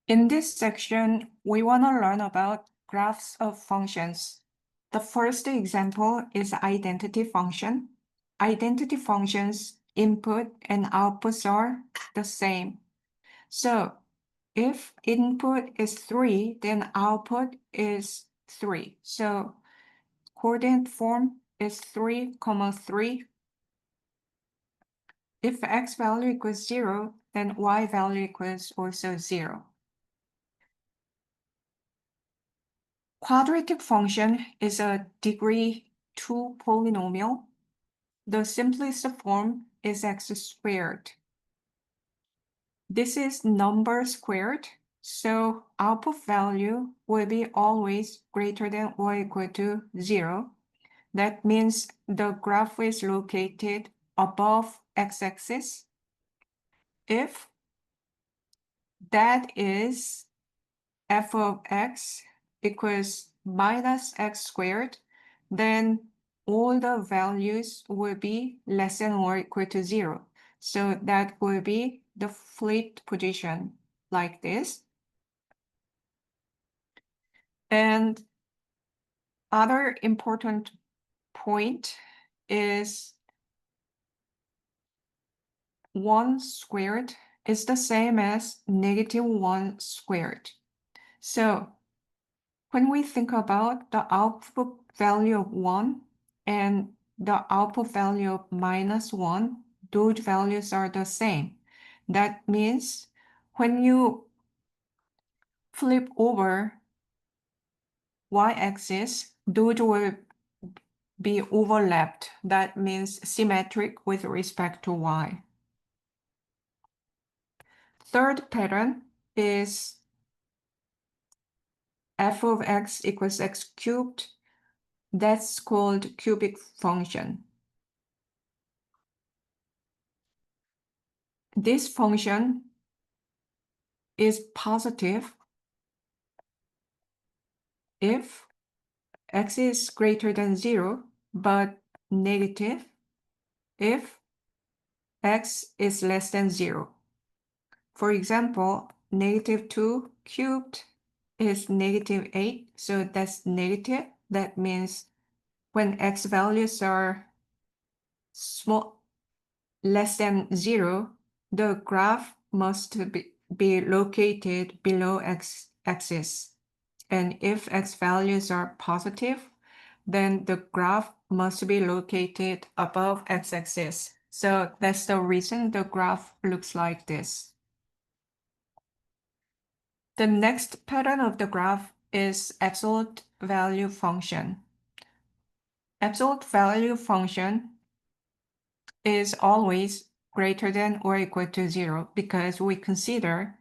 In this section, we want to learn about graphs of functions. The first example is identity function. Identity functions input and outputs are the same. So if input is 3, then output is 3. So coordinate form is 3, 3. If x value equals 0, then y value equals also 0. Quadratic function is a degree 2 polynomial. The simplest form is x squared. This is number squared, so output value will be always greater than or equal to 0. That means the graph is located above x-axis. If that is f of x equals minus x squared, then all the values will be less than or equal to 0. So that will be the flipped position like this. And other important point is 1 squared is the same as negative 1 squared. So when we think about the output value of 1 and the output value of minus 1, those values are the same. That means when you flip over y-axis, those will be overlapped. That means symmetric with respect to y. Third pattern is f of x equals x cubed. That's called cubic function. This function is positive if x is greater than 0, but negative if x is less than 0. For example, negative 2 cubed is negative 8, so that's negative. That means when x values are small, less than 0, the graph must be located below x-axis. And if x values are positive, then the graph must be located above x-axis. So that's the reason the graph looks like this. The next pattern of the graph is absolute value function. Absolute value function is always greater than or equal to 0 because we consider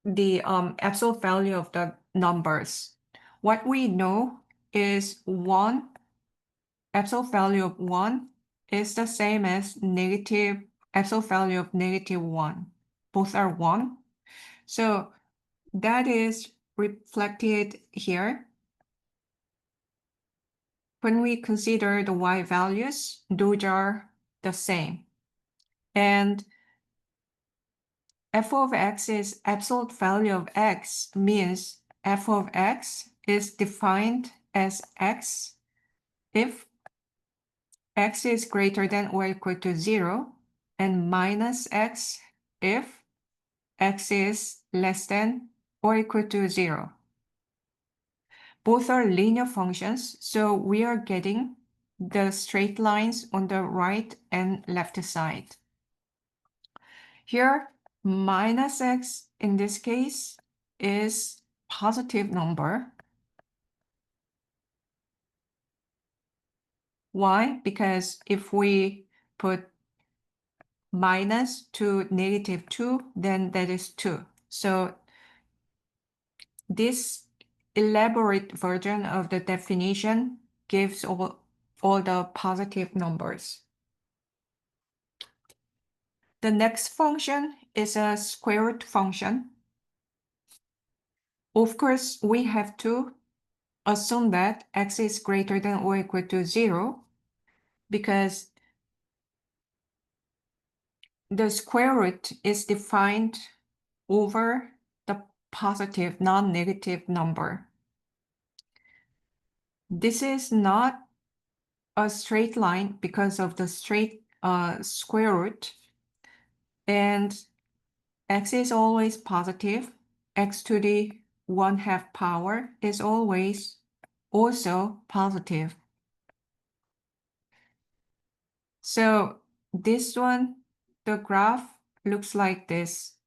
the absolute value of the numbers. What we know is 1, absolute value of 1 is the same as negative absolute value of negative 1. Both are 1. So that is reflected here. When we consider the y values, those are the same. And f of x is absolute value of x means f of x is defined as x if x is greater than or equal to 0 and minus x if x is less than or equal to 0. Both are linear functions, so we are getting the straight lines on the right and left side. Here, minus x in this case is positive number. Why? Because if we put minus to negative 2, then that is 2. So this elaborate version of the definition gives all the positive numbers. The next function is a square root function. Of course, we have to assume that x is greater than or equal to 0 because the square root is defined over the positive non-negative number. This is not a straight line because of the straight square root, and x is always positive. X to the 1/2 power is always also positive. So this one, the graph looks like this.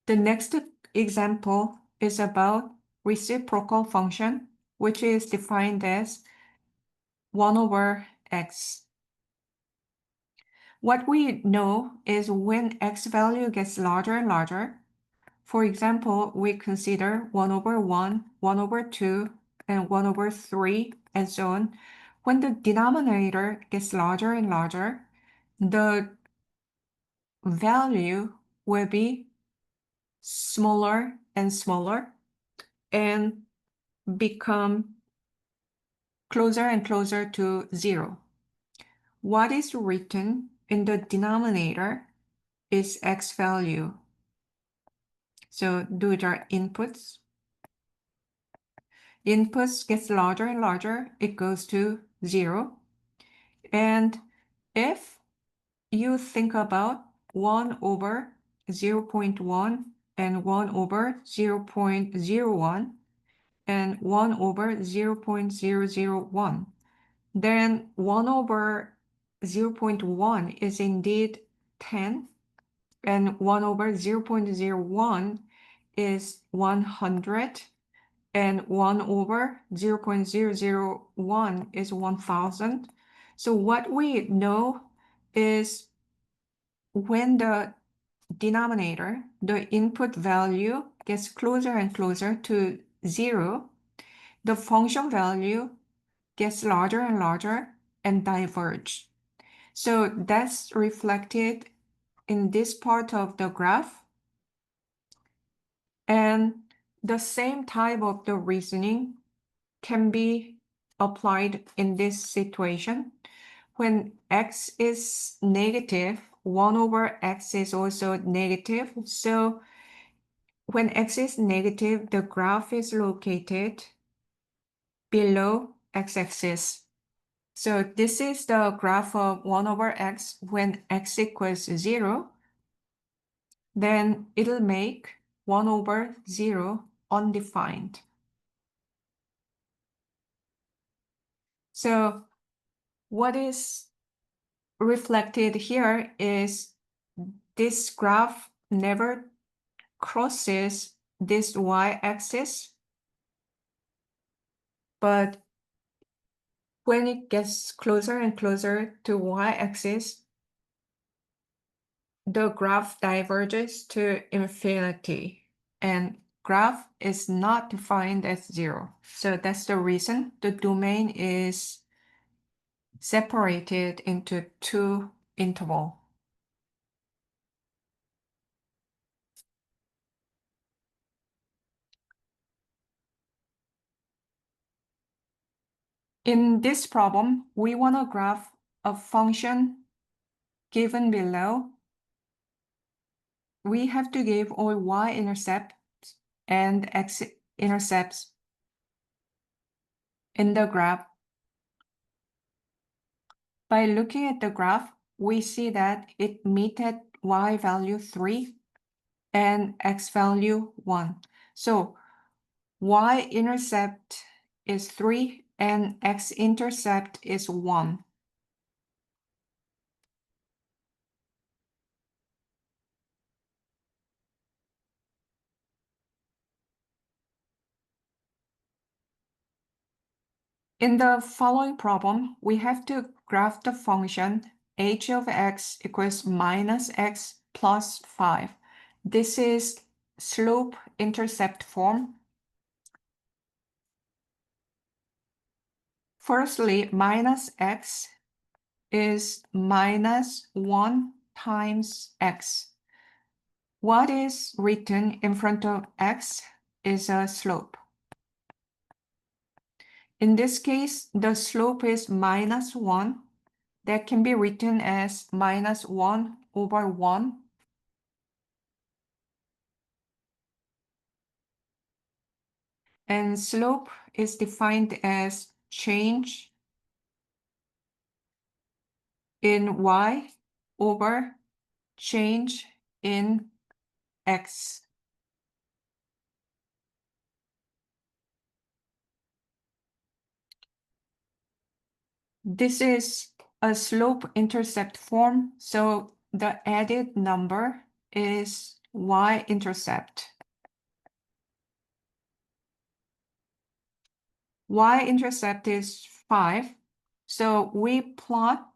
The next example is about reciprocal function, which is defined as 1 over x. What we know is when x value gets larger and larger, for example, we consider 1 over 1, 1 over 2, and 1 over 3, and so on. When the denominator gets larger and larger, the value will be smaller and smaller and become closer and closer to 0. What is written in the denominator is x value. So those are inputs. Inputs gets larger and larger, it goes to 0. And if you think about 1 over 0.1 and 1 over 0.01 and 1 over 0.001, then 1 over 0.1 is indeed 10, and 1 over 0.01 is 100, and 1 over 0.001 is 1000. So what we know is when the denominator, the input value, gets closer and closer to 0, the function value gets larger and larger and diverge. So that's reflected in this part of the graph. And the same type of the reasoning can be applied in this situation. When x is negative, 1 over x is also negative. So when x is negative, the graph is located below x-axis. So this is the graph of 1 over x when x equals 0. Then it'll make 1 over 0 undefined. So what is reflected here is this graph never crosses this y-axis, but when it gets closer and closer to y-axis, the graph diverges to infinity, and graph is not defined as 0. So that's the reason the domain is separated into two intervals. In this problem, we want to graph a function given below. We have to give all y-intercepts and x-intercepts in the graph. By looking at the graph, we see that it meets at y value 3 and x value 1. So y-intercept is 3 and x-intercept is 1. In the following problem, we have to graph the function h of x equals minus x plus 5. This is slope-intercept form. Firstly, minus x is minus 1 times x. What is written in front of x is a slope. In this case, the slope is minus 1, that can be written as -1/1. And slope is defined as change in y over change in x. This is a slope-intercept form, so the added number is y-intercept. Y-intercept is 5, so we plot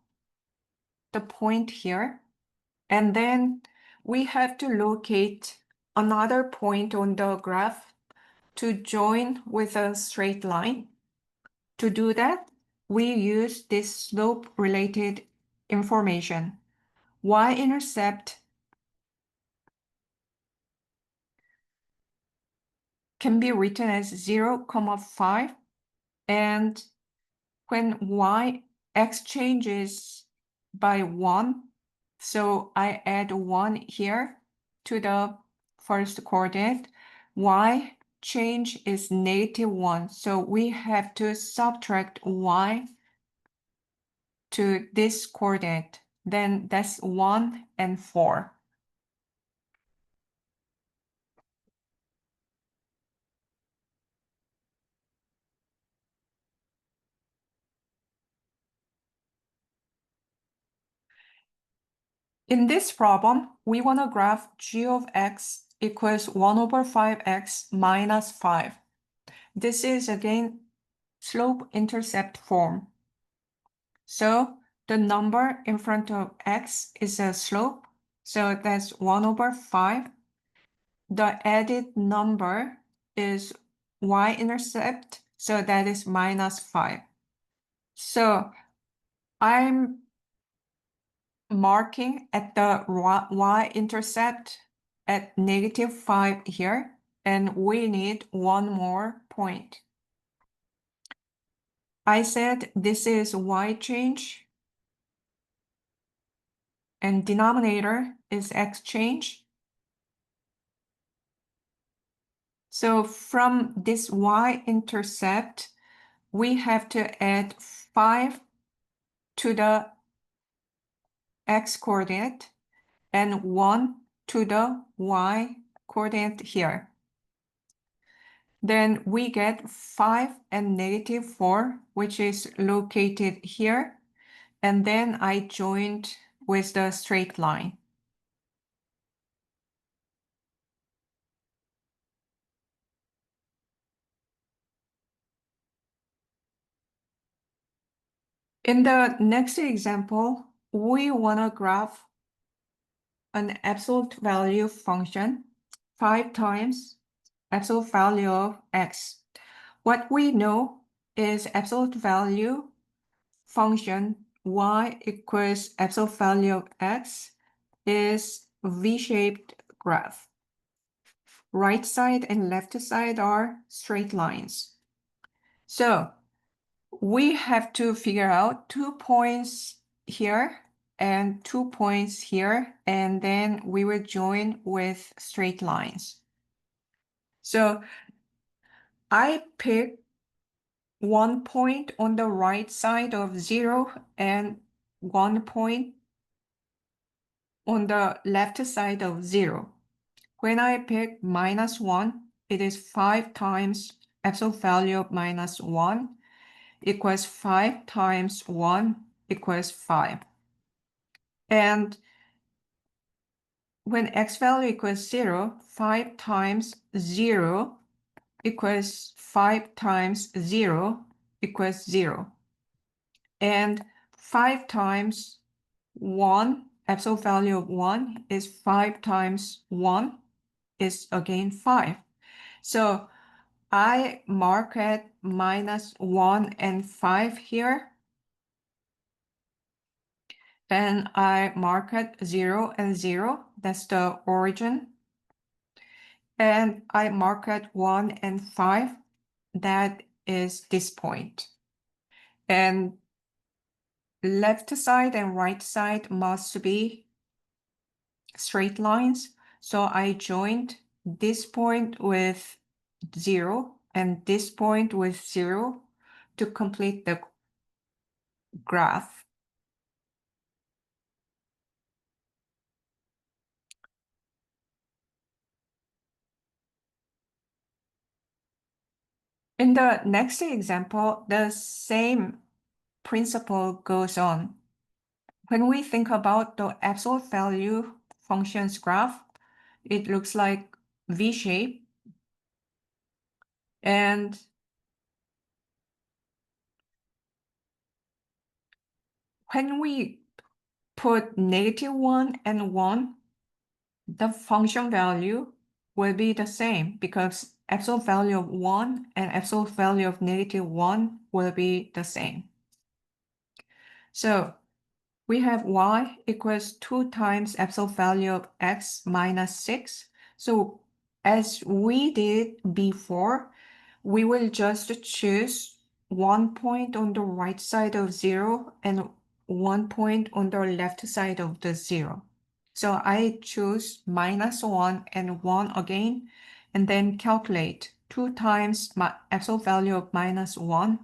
the point here, and then we have to locate another point on the graph to join with a straight line. To do that, we use this slope-related information. Y-intercept can be written as 0, 5, and when x changes by 1, so I add 1 here to the first coordinate, y change is -1, so we have to subtract y to this coordinate, then that's 1 and 4. In this problem, we want to graph g of x equals 1/5x minus 5. This is again slope-intercept form. So the number in front of x is a slope, so that's 1/5. The added number is y-intercept, so that is -5. So I'm marking at the y-intercept at -5 here, and we need one more point. I said this is y change, and denominator is x change. So from this y-intercept, we have to add 5 to the x-coordinate and 1 to the y-coordinate here. Then we get 5 and -4, which is located here. And then I joined with the straight line. In the next example, we want to graph an absolute value function 5 times absolute value of x. What we know is absolute value function y equals absolute value of x is V-shaped graph. Right side and left side are straight lines. So we have to figure out 2 points here and 2 points here, and then we will join with straight lines. So I pick 1 point on the right side of 0 and 1 point on the left side of 0. When I pick -1, it is 5 times absolute value of -1 equals 5 times 1 equals 5. And when x value equals 0, 5 times 0 equals 5 times 0 equals 0. And 5 times 1, absolute value of 1 is 5 times 1 is again 5. So I mark at -1 and 5 here. And I mark at 0 and 0. That's the origin. And I mark at 1 and 5. That is this point. And left side and right side must be straight lines. So I joined this point with 0 and this point with 0 to complete the graph. In the next example, the same principle goes on. When we think about the absolute value functions graph, it looks like V shape. And when we put -1 and 1, the function value will be the same because absolute value of 1 and absolute value of -1 will be the same. So we have y equals 2 times absolute value of x minus 6. So as we did before, we will just choose 1 point on the right side of 0 and 1 point on the left side of the 0. So I choose -1 and 1 again, and then calculate 2 times my absolute value of -1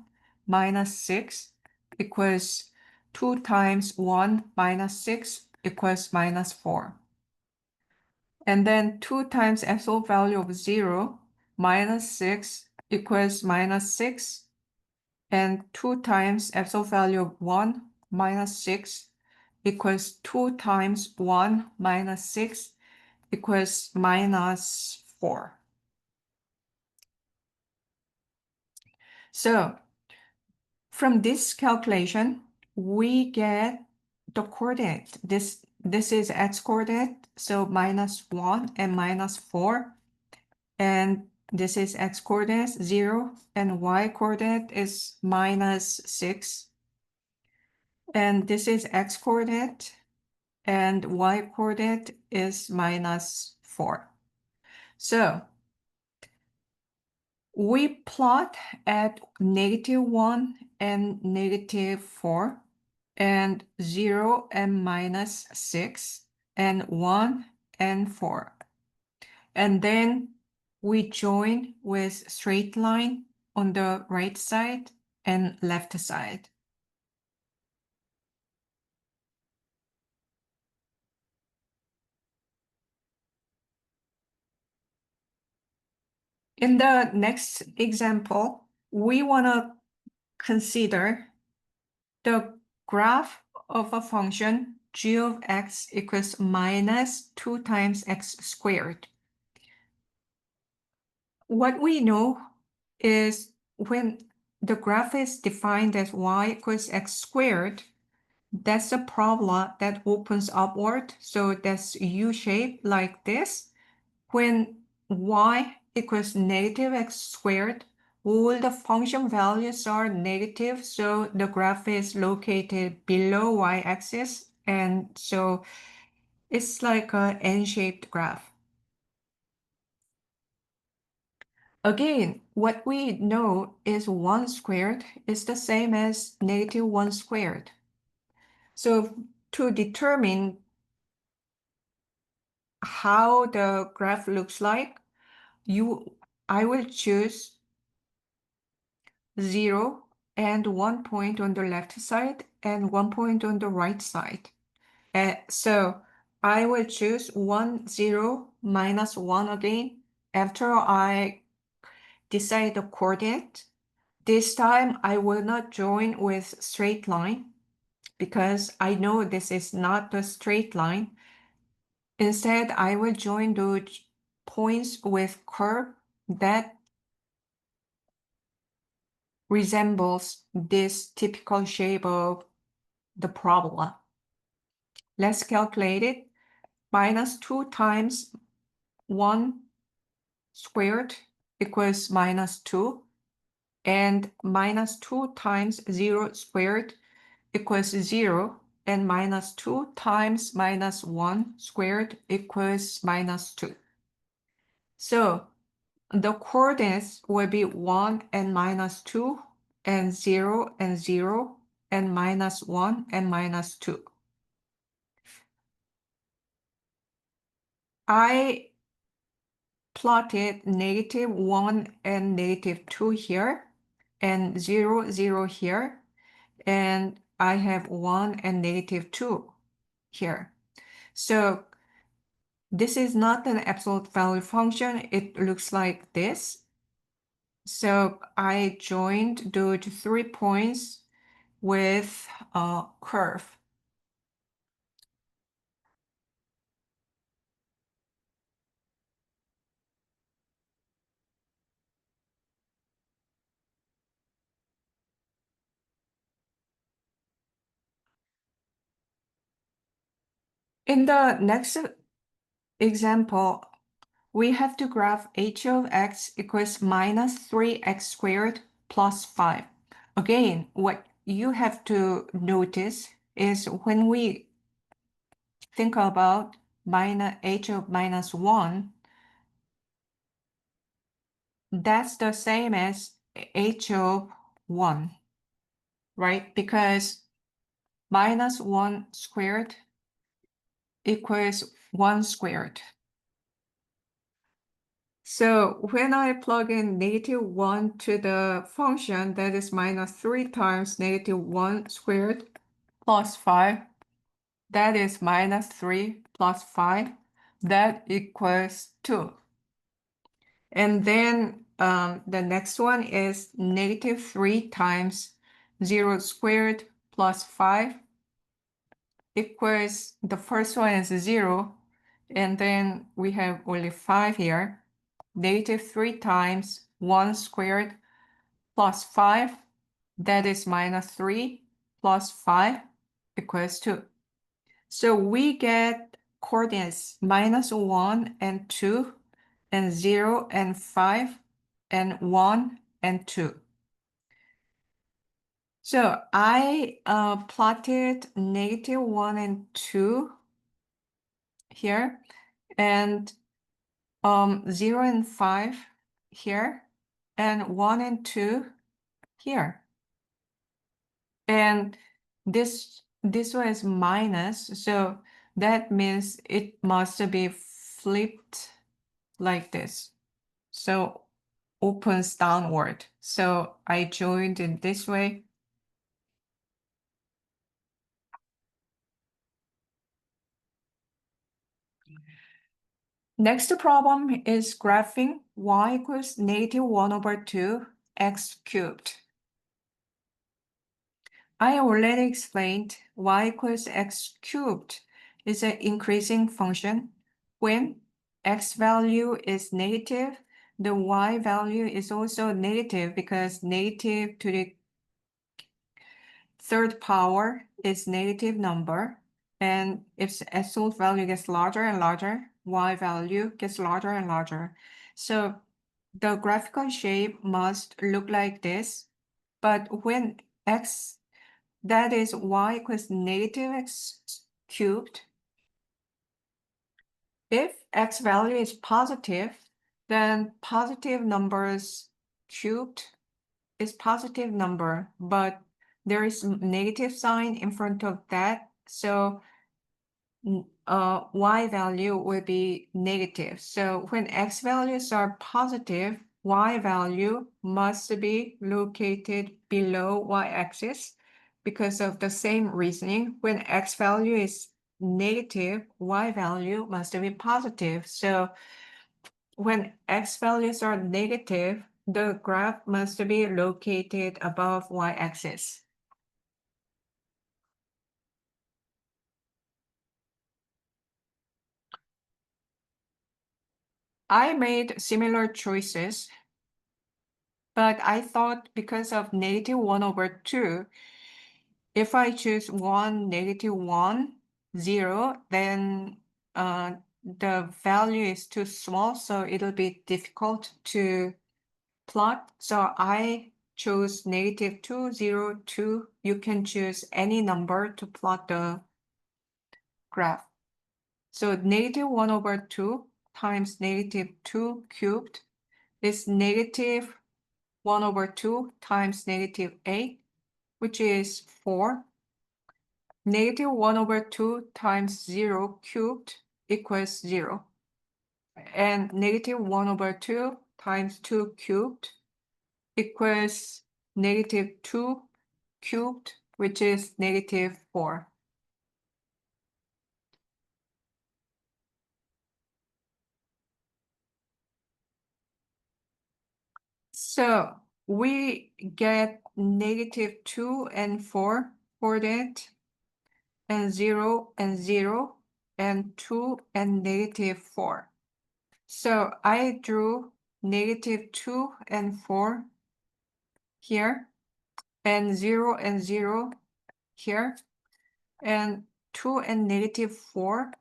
minus 6 equals 2 times 1 minus 6 equals -4. And then 2 times absolute value of 0 minus 6 equals -6. And 2 times absolute value of 1 minus 6 equals 2 times 1 minus 6 equals -4. So from this calculation, we get the coordinate. This is x coordinate, so -1 and -4. And this is x coordinate 0 and y coordinate is -6. And this is x coordinate and y coordinate is -4. So we plot at -1 and -4 and 0 and -6 and 1 and 4. And then we join with straight line on the right side and left side. In the next example, we want to consider the graph of a function g of x equals -2 times x squared. What we know is when the graph is defined as y equals x squared, that's a parabola that opens upward. So that's U-shape like this. When y equals -x squared, all the function values are negative. So the graph is located below y-axis. And so it's like an N-shaped graph. Again, what we know is 1 squared is the same as -1 squared. So to determine how the graph looks like, I will choose 0 and 1 point on the left side and 1 point on the right side. So I will choose 1, 0, -1 again after I decide the coordinate. This time I will not join with straight line because I know this is not a straight line. Instead, I will join those points with curve that resembles this typical shape of the parabola. Let's calculate it. -2 times 1 squared equals -2. And -2 times 0 squared equals 0. And -2 times -1 squared equals -2. So the coordinates will be 1 and -2 and 0 and 0. and -1 and -2. I plotted -1 and -2 here, and 0, 0 here, and I have 1 and -2 here. So this is not an absolute value function. It looks like this. So I joined those 3 points with a curve. In the next example, we have to graph h of x equals -3x squared plus 5. Again, what you have to notice is when we think about h of -1, that's the same as h of 1, right? Because -1 squared equals 1 squared. So when I plug in -1 to the function, that is -3 times -1 squared plus 5, that is -3 plus 5, that equals 2. And then the next one is -3 times 0 squared plus 5 equals, the first one is 0, and then we have only 5 here. -3 times 1 squared plus 5, that is -3 plus 5 equals 2. So we get coordinates -1 and 2, and 0 and 5, and 1 and 2. So I plotted -1 and 2 here, and 0 and 5 here, and 1 and 2 here. And this one is minus, so that means it must be flipped like this. So opens downward. So I joined it this way. Next problem is graphing y equals -1/2 x cubed. I already explained y equals x cubed is an increasing function. When x value is negative, the y value is also negative because negative to the third power is negative number. And if the absolute value gets larger and larger, y value gets larger and larger. So the graphical shape must look like this. But when x, that is y equals -x cubed, if x value is positive, then positive numbers cubed is positive number, but there is negative sign in front of that, so y value will be negative. So when x values are positive, y value must be located below y-axis because of the same reasoning. When x value is negative, y value must be positive. So when x values are negative, the graph must be located above y-axis. I made similar choices, but I thought because of -1/2, if I choose 1, -1, 0, then the value is too small, so it'll be difficult to plot. So I chose -2, 0, 2. You can choose any number to plot the graph. So -1/2 times -2 cubed is -1/2 times -8. which is 4. Negative 1 over 2 times 0 cubed equals 0. And negative 1 over 2 times 2 cubed equals negative 2 cubed, which is negative 4. So we get negative 2 and 4 for that, and 0 and 0, and 2 and negative 4. So I drew negative 2 and 4 here, and 0 and 0 here, and 2 and negative 4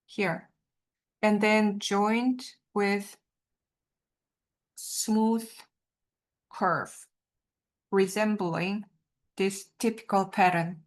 here, and then joined with smooth curve resembling this typical pattern.